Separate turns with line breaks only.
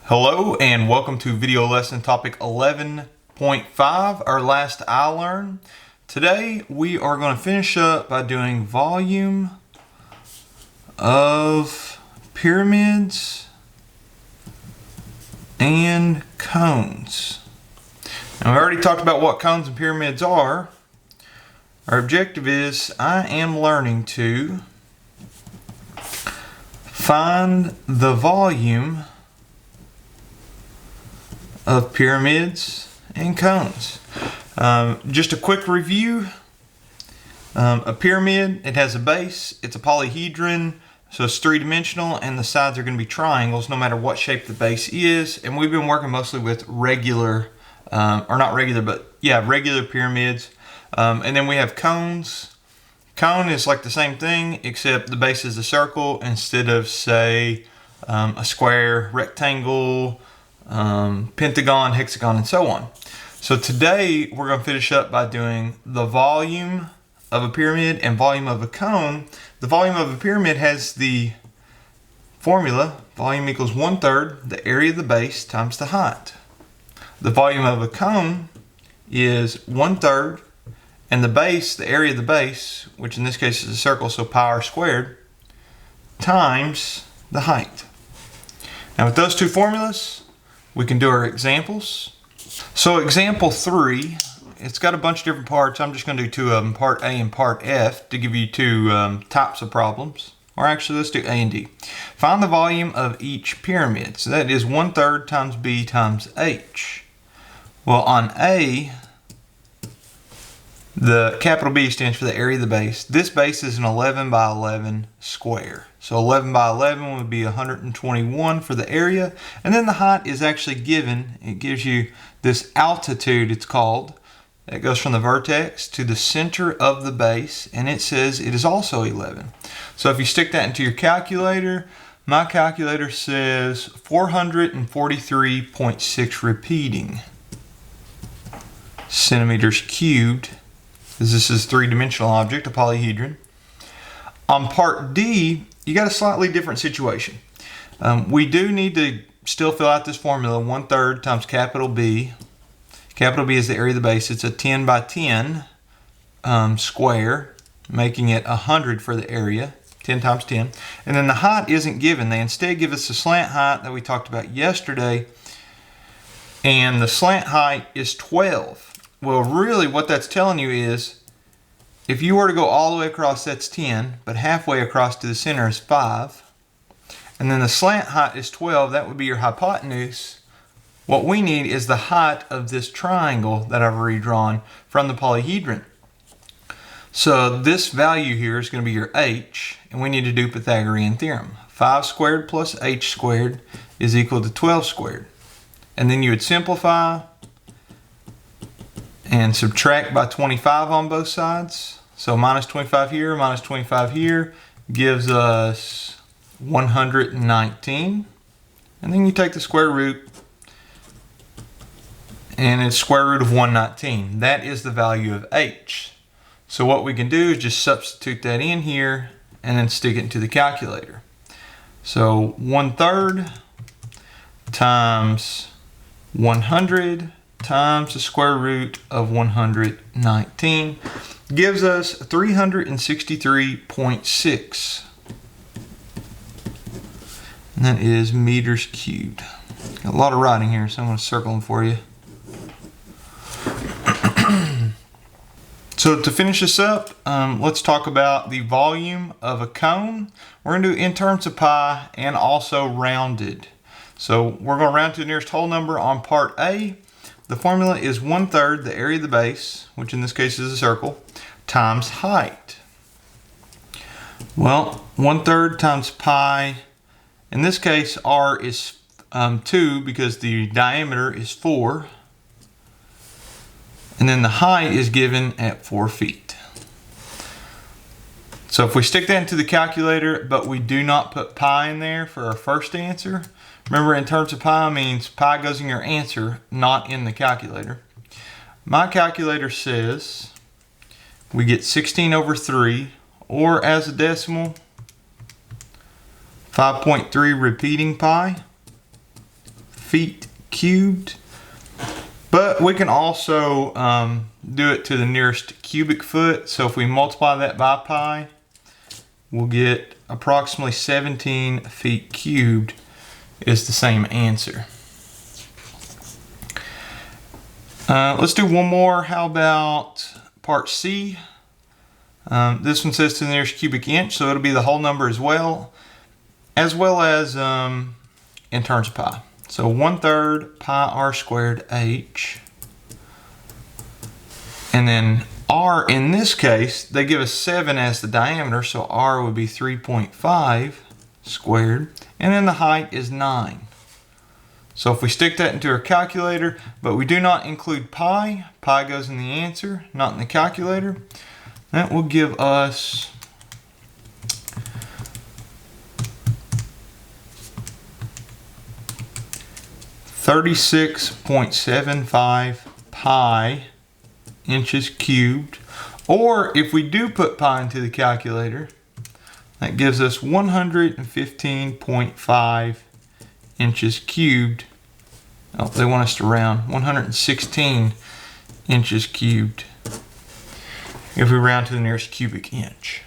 Hello and welcome to video lesson topic 11.5, our last iLearn. Today we are going to finish up by doing volume of pyramids and cones. Now we already talked about what cones and pyramids are. Our objective is I am learning to find the volume of pyramids and cones. Just a quick review. A pyramid, it has a base, it's a polyhedron, so it's three-dimensional, and the sides are going to be triangles no matter what shape the base is. And we've been working mostly with regular, regular pyramids. And then we have cones. Cone is like the same thing, except the base is a circle instead of, say, a square, rectangle, pentagon, hexagon, and so on. So today we're going to finish up by doing the volume of a pyramid and volume of a cone. The volume of a pyramid has the formula, volume equals 1/3 the area of the base times the height. The volume of a cone is 1/3 and the base, the area of the base, which in this case is a circle, so pi r squared, times the height. Now with those two formulas, we can do our examples. So example 3, it's got a bunch of different parts. I'm just going to do two of them, part A and part F, to give you two types of problems. Or actually, let's do A and D. Find the volume of each pyramid. So that is 1/3 times B times H. Well, on A, the capital B stands for the area of the base. This base is an 11 by 11 square. So 11 by 11 would be 121 for the area. And then the height is actually given. It gives you this altitude, it's called. That goes from the vertex to the center of the base. And it says it is also 11. So if you stick that into your calculator, my calculator says 443.6 repeating centimeters cubed. This is a three-dimensional object, a polyhedron. On part D, you got a slightly different situation. We do need to still fill out this formula, 1/3 times capital B. Capital B is the area of the base. It's a 10 by 10 square, making it 100 for the area, 10 times 10. And then the height isn't given. They instead give us the slant height that we talked about yesterday. And the slant height is 12. Well, really what that's telling you is if you were to go all the way across, that's 10, but halfway across to the center is 5. And then the slant height is 12, that would be your hypotenuse. What we need is the height of this triangle that I've redrawn from the polyhedron. So this value here is going to be your h, and we need to do Pythagorean theorem. 5 squared plus h squared is equal to 12 squared. And then you would simplify and subtract by 25 on both sides. So minus 25 here, minus 25 here gives us 119. And then you take the square root and it's square root of 119. That is the value of h. So what we can do is just substitute that in here and then stick it into the calculator. So 1/3 times 100 times the square root of 119 gives us 363.6. And that is meters cubed. Got a lot of writing here, so I'm going to circle them for you. So to finish this up, let's talk about the volume of a cone. We're going to do in terms of pi and also rounded. So we're going to round to the nearest whole number on part A. The formula is 1/3 the area of the base, which in this case is a circle, times height. Well, 1/3 times pi, in this case r is 2 because the diameter is 4. And then the height is given at 4 feet. So if we stick that into the calculator, but we do not put pi in there for our first answer, remember in terms of pi means pi goes in your answer, not in the calculator. My calculator says we get 16/3, or as a decimal, 5.3 repeating pi, feet cubed. But we can also do it to the nearest cubic foot. So if we multiply that by pi, we'll get approximately 17 feet cubed is the same answer. Let's do one more. How about part C? This one says to the nearest cubic inch, so it'll be the whole number as well as in terms of pi. So 1/3 pi r squared h. And then r, in this case, they give us 7 as the diameter, so r would be 3.5 squared. And then the height is 9. So if we stick that into our calculator, but we do not include pi, pi goes in the answer, not in the calculator, that will give us 36.75 pi inches cubed. Or if we do put pi into the calculator, that gives us 115.5 inches cubed. Oh, they want us to round. 116 inches cubed if we round to the nearest cubic inch.